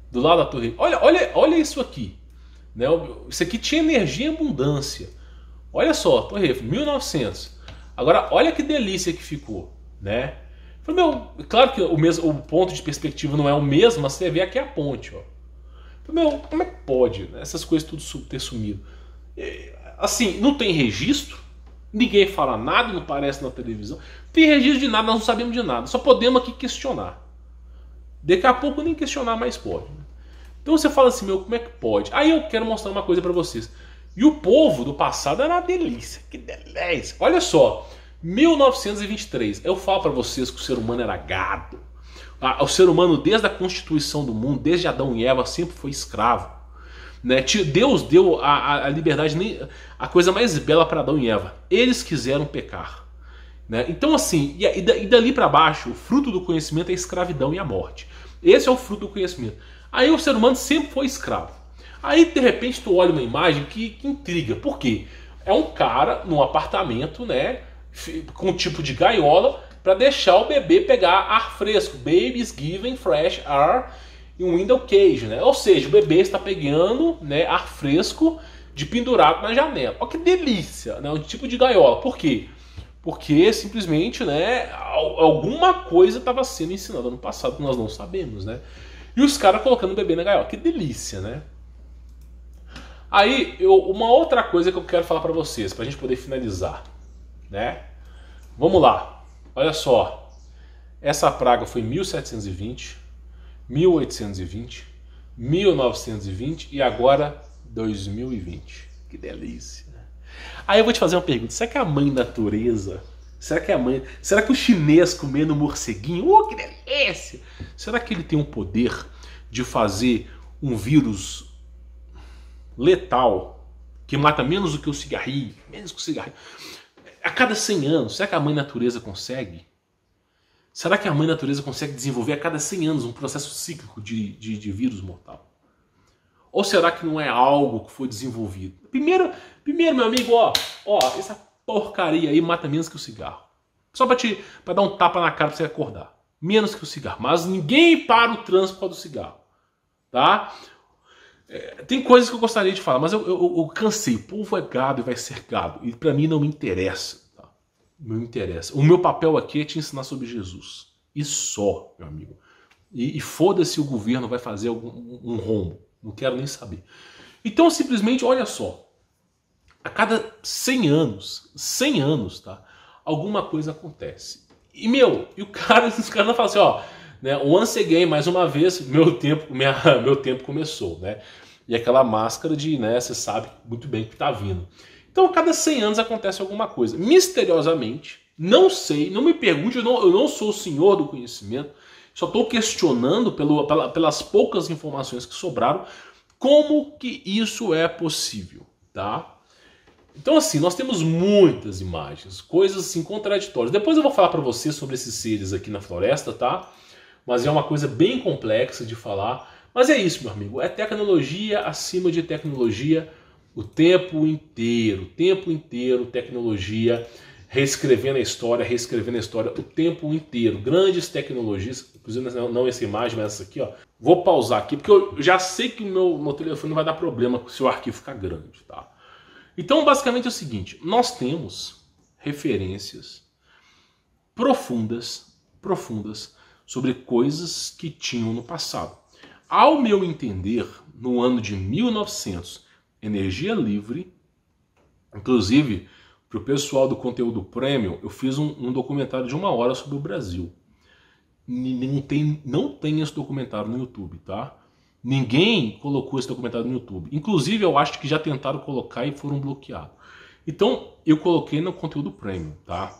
Do lado da Torre Eiffel. Olha isso aqui, né? Isso aqui tinha energia em abundância. Olha só, Torre Eiffel, 1900. Agora, olha que delícia que ficou, né? Falei, meu, claro que o ponto de perspectiva não é o mesmo, mas você vê aqui a ponte, ó. Falei, meu, como é que pode, né, essas coisas tudo ter sumido? Assim, não tem registro, ninguém fala nada, não aparece na televisão, não tem registro de nada, nós não sabemos de nada, só podemos aqui questionar. Daqui a pouco nem questionar mais pode. Então você fala assim, meu, como é que pode? Aí eu quero mostrar uma coisa pra vocês. E o povo do passado era uma delícia, que delícia. Olha só, 1923, eu falo pra vocês que o ser humano era gado. O ser humano, desde a constituição do mundo, desde Adão e Eva, sempre foi escravo. Né? Deus deu a liberdade, a coisa mais bela para Adão e Eva. Eles quiseram pecar. Né? Então assim, e dali para baixo, o fruto do conhecimento é a escravidão e a morte. Esse é o fruto do conhecimento. Aí o ser humano sempre foi escravo. Aí de repente tu olha uma imagem que intriga. Por quê? É um cara num apartamento, né, com um tipo de gaiola, para deixar o bebê pegar ar fresco. Babies given fresh air in window cage, né? Ou seja, o bebê está pegando, né, ar fresco de pendurado na janela. Olha que delícia, né? Um tipo de gaiola. Por quê? Porque simplesmente, né, alguma coisa estava sendo ensinada no passado que nós não sabemos, né? E os caras colocando o bebê na gaiola. Que delícia, né? Aí, uma outra coisa que eu quero falar para vocês, para a gente poder finalizar, né? Vamos lá. Olha só, essa praga foi 1720, 1820, 1920 e agora 2020. Que delícia. Aí eu vou te fazer uma pergunta. Será que a mãe natureza, será que o chinês comendo morceguinho, que delícia! Será que ele tem o poder de fazer um vírus letal que mata menos do que o cigarrinho, a cada 100 anos? Será que a mãe natureza consegue? Será que a mãe natureza consegue desenvolver a cada 100 anos um processo cíclico de vírus mortal? Ou será que não é algo que foi desenvolvido? Primeiro meu amigo, ó, essa porcaria aí mata menos que o cigarro. Só pra dar um tapa na cara pra você acordar. Menos que o cigarro. Mas ninguém para o trânsito por causa do cigarro. Tá? Tem coisas que eu gostaria de falar, mas eu cansei. O povo é gado e vai ser gado. E pra mim não me interessa. Tá? Não me interessa. O meu papel aqui é te ensinar sobre Jesus. E só, meu amigo. E foda-se o governo vai fazer um rombo. Não quero nem saber. Então simplesmente, olha só. A cada 100 anos, tá? Alguma coisa acontece. E os caras não falam assim, ó, né, once again, mais uma vez, meu tempo começou, né? E aquela máscara de, né, você sabe muito bem que tá vindo. Então a cada 100 anos acontece alguma coisa. Misteriosamente, Não sei, não me pergunte, eu não sou o senhor do conhecimento, só estou questionando pelas poucas informações que sobraram, como que isso é possível, tá? Então assim, nós temos muitas imagens, coisas assim contraditórias. Depois eu vou falar para você sobre esses seres aqui na floresta, tá? Mas é uma coisa bem complexa de falar. Mas é isso, meu amigo, é tecnologia acima de tecnologia o tempo inteiro, tecnologia, reescrevendo a história o tempo inteiro. Grandes tecnologias, inclusive não essa imagem, mas essa aqui, ó. Vou pausar aqui, porque eu já sei que o meu telefone não vai dar problema se o arquivo ficar grande, tá? Então, basicamente é o seguinte, nós temos referências profundas sobre coisas que tinham no passado. Ao meu entender, no ano de 1900, energia livre, inclusive para o pessoal do conteúdo premium, eu fiz um documentário de 1 hora sobre o Brasil. Não tem esse documentário no YouTube, tá? Ninguém colocou esse documentário no YouTube. Inclusive, eu acho que já tentaram colocar e foram bloqueados. Então, eu coloquei no conteúdo premium, tá?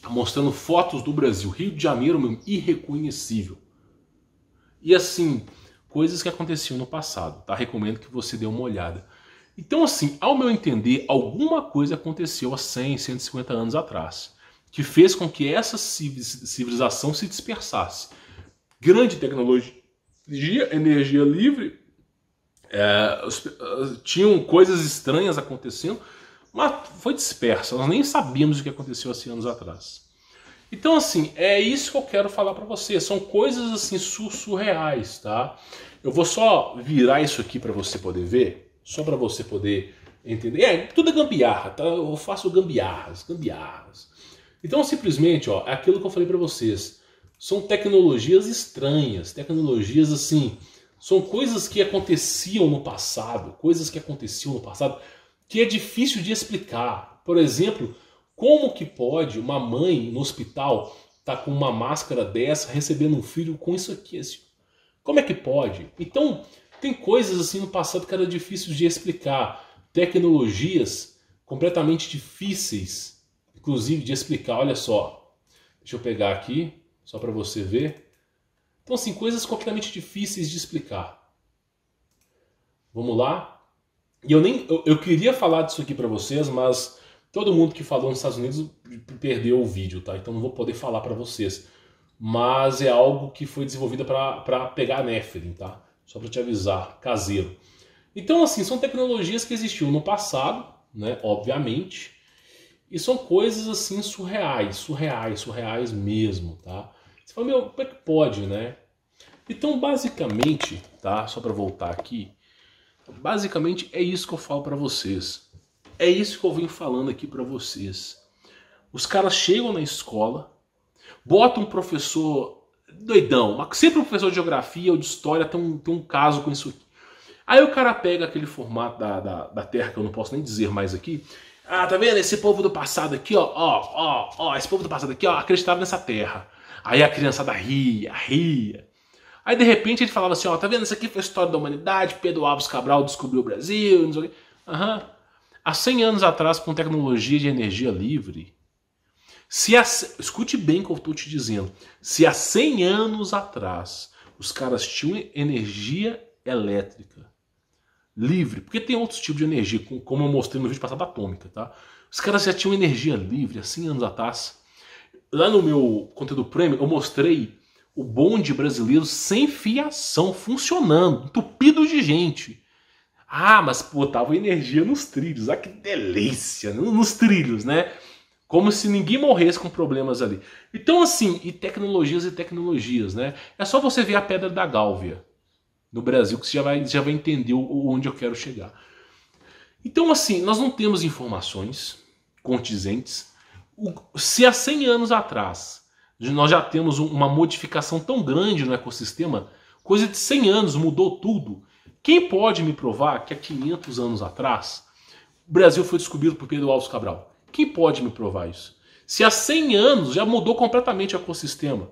Mostrando fotos do Brasil, Rio de Janeiro mesmo, irreconhecível. E assim, coisas que aconteciam no passado, tá? Recomendo que você dê uma olhada. Então assim, ao meu entender, alguma coisa aconteceu há 100, 150 anos atrás, que fez com que essa civilização se dispersasse. Grande tecnologia, energia livre, tinham coisas estranhas acontecendo, mas foi dispersa, nós nem sabíamos o que aconteceu há 100 anos atrás. Então assim, é isso que eu quero falar para você, são coisas assim surreais, tá? Eu vou só virar isso aqui para você poder ver, só para você poder entender. Tudo é gambiarra, tá? Eu faço gambiarras. Então simplesmente, ó, é aquilo que eu falei para vocês, são tecnologias estranhas, tecnologias assim, são coisas que aconteciam no passado, que é difícil de explicar. Por exemplo, como que pode uma mãe no hospital estar com uma máscara dessa, recebendo um filho com isso aqui? Assim? Como é que pode? Então, tem coisas assim no passado que era difícil de explicar. Tecnologias completamente difíceis, inclusive de explicar. Olha só, deixa eu pegar aqui, só para você ver. Então, assim, coisas completamente difíceis de explicar. Vamos lá? E eu queria falar disso aqui para vocês, mas todo mundo que falou nos Estados Unidos perdeu o vídeo, tá? Então não vou poder falar para vocês. Mas é algo que foi desenvolvido para pegar a Nephilim, tá? Só para te avisar, caseiro. Então, assim, são tecnologias que existiam no passado, né? Obviamente. E são coisas, assim, surreais mesmo, tá? Você fala, meu, como é que pode, né? Então, basicamente, tá? Só para voltar aqui. Basicamente é isso que eu falo para vocês. É isso que eu venho falando aqui para vocês. Os caras chegam na escola, botam um professor doidão, sempre um professor de geografia ou de história tem um caso com isso aqui. Aí o cara pega aquele formato da Terra, que eu não posso nem dizer mais aqui. Ah, tá vendo? Esse povo do passado aqui, ó, esse povo do passado aqui, ó, acreditava nessa Terra. Aí a criançada ria. Aí de repente ele falava assim, ó, tá vendo? Isso aqui foi a história da humanidade, Pedro Álvares Cabral descobriu o Brasil, não sei o quê. Há 100 anos atrás, com tecnologia de energia livre, escute bem o que eu estou te dizendo, se há 100 anos atrás os caras tinham energia elétrica livre, porque tem outros tipos de energia, como eu mostrei no vídeo passado, atômica, tá? Os caras já tinham energia livre há 100 anos atrás. Lá no meu conteúdo premium eu mostrei o bonde brasileiro sem fiação, funcionando, entupido de gente. Ah, mas botava energia nos trilhos, ah, que delícia, nos trilhos, né? Como se ninguém morresse com problemas ali. Então assim, e tecnologias, né? É só você ver a Pedra da Gálvia no Brasil que você já vai entender onde eu quero chegar. Então assim, nós não temos informações condizentes. Se há 100 anos atrás nós já temos uma modificação tão grande no ecossistema, coisa de 100 anos mudou tudo. Quem pode me provar que há 500 anos atrás o Brasil foi descoberto por Pedro Álvares Cabral? Quem pode me provar isso? Se há 100 anos já mudou completamente o ecossistema.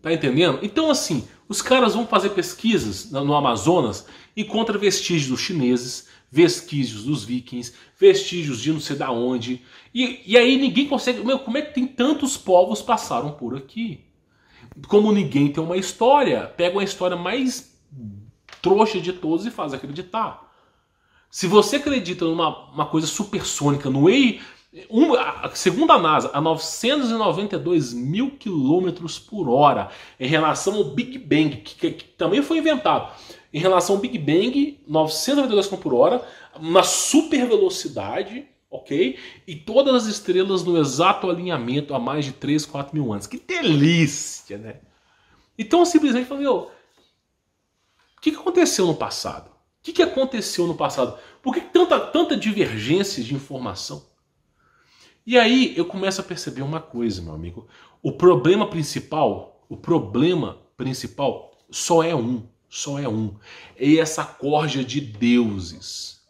Tá entendendo? Então assim, os caras vão fazer pesquisas no Amazonas, encontram vestígios dos chineses, vestígios dos vikings, vestígios de não sei da onde. E aí ninguém consegue... Meu, como é que tem tantos povos passaram por aqui? Como ninguém tem uma história, pega uma história mais trouxa de todos e faz acreditar. Se você acredita numa coisa supersônica, no segundo a NASA, a 992 mil quilômetros por hora, em relação ao Big Bang, que também foi inventado, em relação ao Big Bang, 992 km por hora, uma super velocidade, ok? E todas as estrelas no exato alinhamento há mais de 3, 4 mil anos. Que delícia, né? Então eu simplesmente falei, o que aconteceu no passado? O que aconteceu no passado? Por que tanta divergência de informação? E aí eu começo a perceber uma coisa, meu amigo. O problema principal só é um. É essa corja de deuses.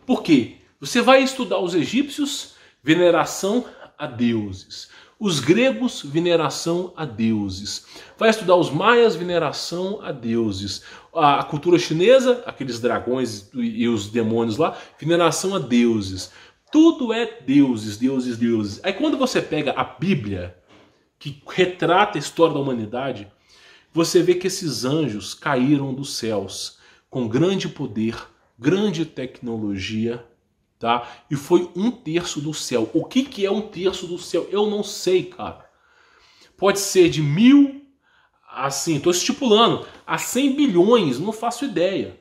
Por quê? Você vai estudar os egípcios, veneração a deuses. Os gregos, veneração a deuses. Vai estudar os maias, veneração a deuses. A cultura chinesa, aqueles dragões e os demônios lá, veneração a deuses. Tudo é deuses, deuses, deuses. Aí quando você pega a Bíblia, que retrata a história da humanidade, você vê que esses anjos caíram dos céus com grande poder, grande tecnologia, tá? E foi 1/3 do céu. O que é 1/3 do céu? Eu não sei, cara. Pode ser de 1000, assim, tô estipulando, a 100 bilhões, não faço ideia.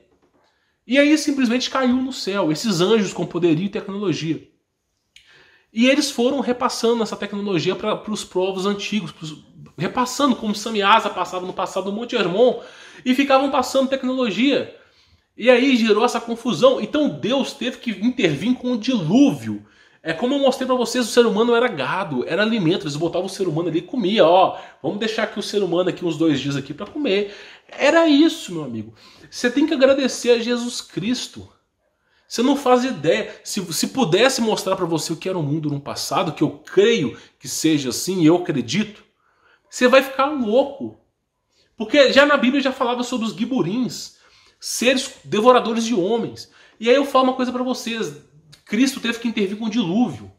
E aí simplesmente caiu no céu, esses anjos com poderio e tecnologia. E eles foram repassando essa tecnologia para os povos antigos, repassando como Samyaza passava no passado no Monte Hermon, e ficavam passando tecnologia. E aí gerou essa confusão. Então Deus teve que intervir com o dilúvio. É como eu mostrei para vocês, o ser humano era gado, era alimento. Eles botavam o ser humano ali e comia. Ó, vamos deixar aqui o ser humano aqui uns 2 dias aqui para comer. Era isso, meu amigo. Você tem que agradecer a Jesus Cristo. Você não faz ideia. Se pudesse mostrar para você o que era o mundo no passado, que eu creio que seja assim, e eu acredito, você vai ficar louco. Porque já na Bíblia já falava sobre os giburins, seres devoradores de homens. E aí eu falo uma coisa para vocês. Cristo teve que intervir com o dilúvio.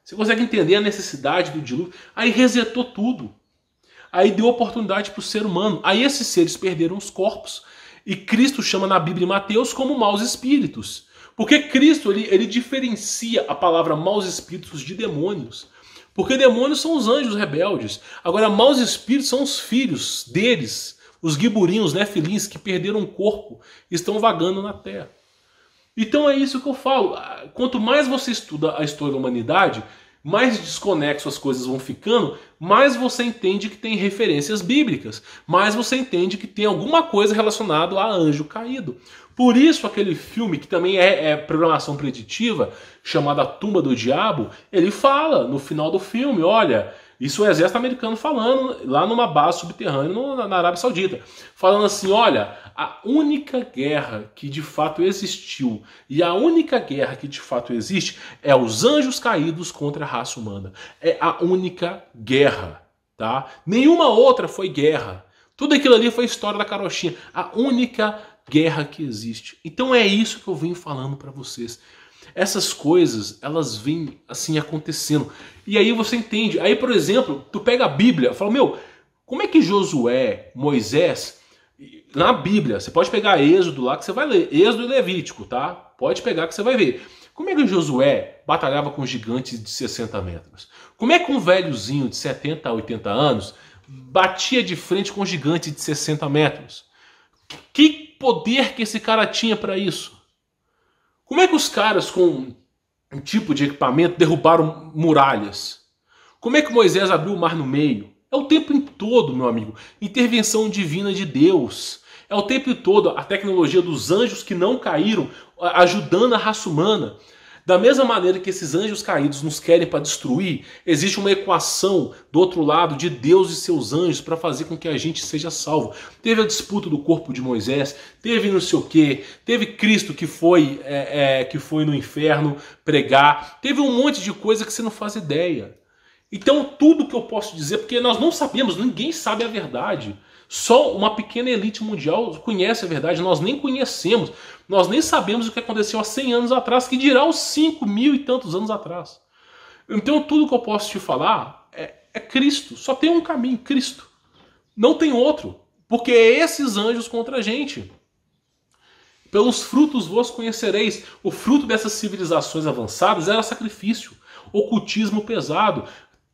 Você consegue entender a necessidade do dilúvio? Aí resetou tudo. Aí deu oportunidade para o ser humano. Aí esses seres perderam os corpos. E Cristo chama na Bíblia em Mateus como maus espíritos. Porque Cristo ele diferencia a palavra maus espíritos de demônios. Porque demônios são os anjos rebeldes. Agora, maus espíritos são os filhos deles, os giburinhos, né, filins, que perderam o corpo e estão vagando na terra. Então é isso que eu falo. Quanto mais você estuda a história da humanidade, mais desconexo as coisas vão ficando, mais você entende que tem referências bíblicas, mais você entende que tem alguma coisa relacionada a anjo caído. Por isso aquele filme, que também é programação preditiva, chamado A Tumba do Diabo, ele fala no final do filme, olha, isso é o exército americano falando lá numa base subterrânea na Arábia Saudita, falando assim, olha, a única guerra que de fato existiu e a única guerra que de fato existe é os anjos caídos contra a raça humana. É a única guerra, tá? Nenhuma outra foi guerra. Tudo aquilo ali foi história da carochinha. A única guerra que existe. Então é isso que eu venho falando para vocês. Essas coisas, elas vêm assim acontecendo. E aí você entende. Aí, por exemplo, tu pega a Bíblia e fala, meu, como é que Josué, Moisés, na Bíblia, você pode pegar Êxodo lá que você vai ler, Êxodo e Levítico, tá? Pode pegar que você vai ver. Como é que Josué batalhava com gigantes de 60 metros? Como é que um velhozinho de 70 a 80 anos batia de frente com um gigante de 60 metros? Que poder que esse cara tinha para isso? Como é que os caras com um tipo de equipamento derrubaram muralhas? Como é que Moisés abriu o mar no meio? É o tempo todo, meu amigo, intervenção divina de Deus. É o tempo todo a tecnologia dos anjos que não caíram, ajudando a raça humana. Da mesma maneira que esses anjos caídos nos querem para destruir, existe uma equação do outro lado de Deus e seus anjos para fazer com que a gente seja salvo. Teve a disputa do corpo de Moisés, teve não sei o quê, teve Cristo que foi no inferno pregar, teve um monte de coisa que você não faz ideia. Então tudo que eu posso dizer, porque nós não sabemos, ninguém sabe a verdade. Só uma pequena elite mundial conhece a verdade, nós nem conhecemos, nós nem sabemos o que aconteceu há 100 anos atrás, que dirá os 5.000 e tantos anos atrás. Então tudo que eu posso te falar é Cristo, só tem um caminho, Cristo. Não tem outro, porque é esses anjos contra a gente. Pelos frutos vos conhecereis. O fruto dessas civilizações avançadas era sacrifício, ocultismo pesado.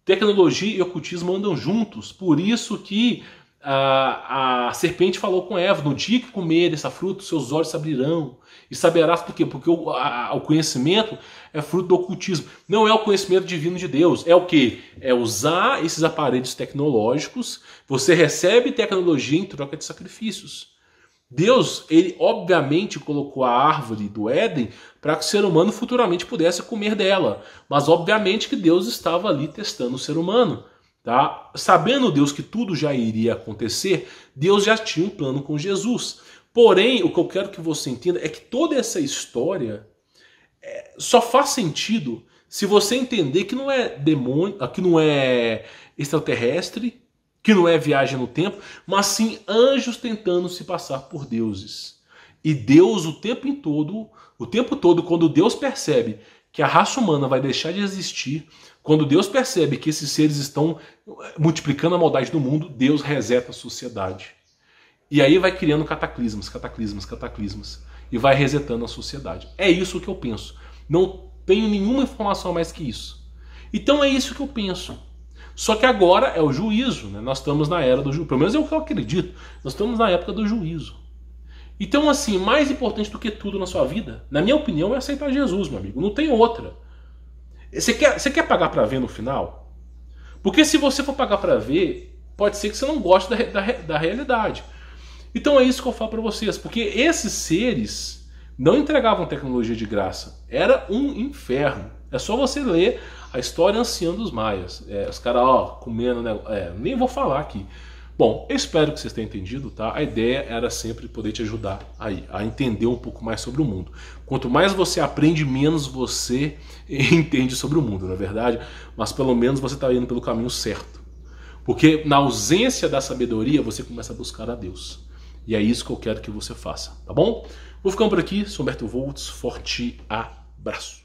Tecnologia e ocultismo andam juntos, por isso que a serpente falou com Eva: no dia que comer essa fruta, seus olhos se abrirão. E saberás por quê? Porque o conhecimento é fruto do ocultismo. Não é o conhecimento divino de Deus. É o quê? É usar esses aparelhos tecnológicos. Você recebe tecnologia em troca de sacrifícios. Deus, ele obviamente colocou a árvore do Éden para que o ser humano futuramente pudesse comer dela. Mas obviamente que Deus estava ali testando o ser humano. Tá? Sabendo Deus que tudo já iria acontecer, Deus já tinha um plano com Jesus. Porém, o que eu quero que você entenda é que toda essa história só faz sentido se você entender que não é demônio, que não é extraterrestre, que não é viagem no tempo, mas sim anjos tentando se passar por deuses. E Deus o tempo todo, quando Deus percebe que a raça humana vai deixar de existir, quando Deus percebe que esses seres estão multiplicando a maldade do mundo, Deus reseta a sociedade. E aí vai criando cataclismos, e vai resetando a sociedade. É isso que eu penso. Não tenho nenhuma informação a mais que isso. Então é isso que eu penso. Só que agora é o juízo, né? Nós estamos na era do juízo, pelo menos é o que eu acredito. Nós estamos na época do juízo. Então, assim, mais importante do que tudo na sua vida, na minha opinião, é aceitar Jesus, meu amigo. Não tem outra. Você quer pagar para ver no final? Porque se você for pagar para ver, pode ser que você não goste da realidade. Então é isso que eu falo para vocês, porque esses seres não entregavam tecnologia de graça. Era um inferno. É só você ler a história anciã dos maias. Os caras, comendo, né? Nem vou falar aqui. Bom, eu espero que vocês tenham entendido, tá? A ideia era sempre poder te ajudar aí, a entender um pouco mais sobre o mundo. Quanto mais você aprende, menos você entende sobre o mundo, não é verdade? Mas pelo menos você está indo pelo caminho certo. Porque na ausência da sabedoria, você começa a buscar a Deus. E é isso que eu quero que você faça, tá bom? Vou ficando por aqui, sou Humberto Volts, forte abraço.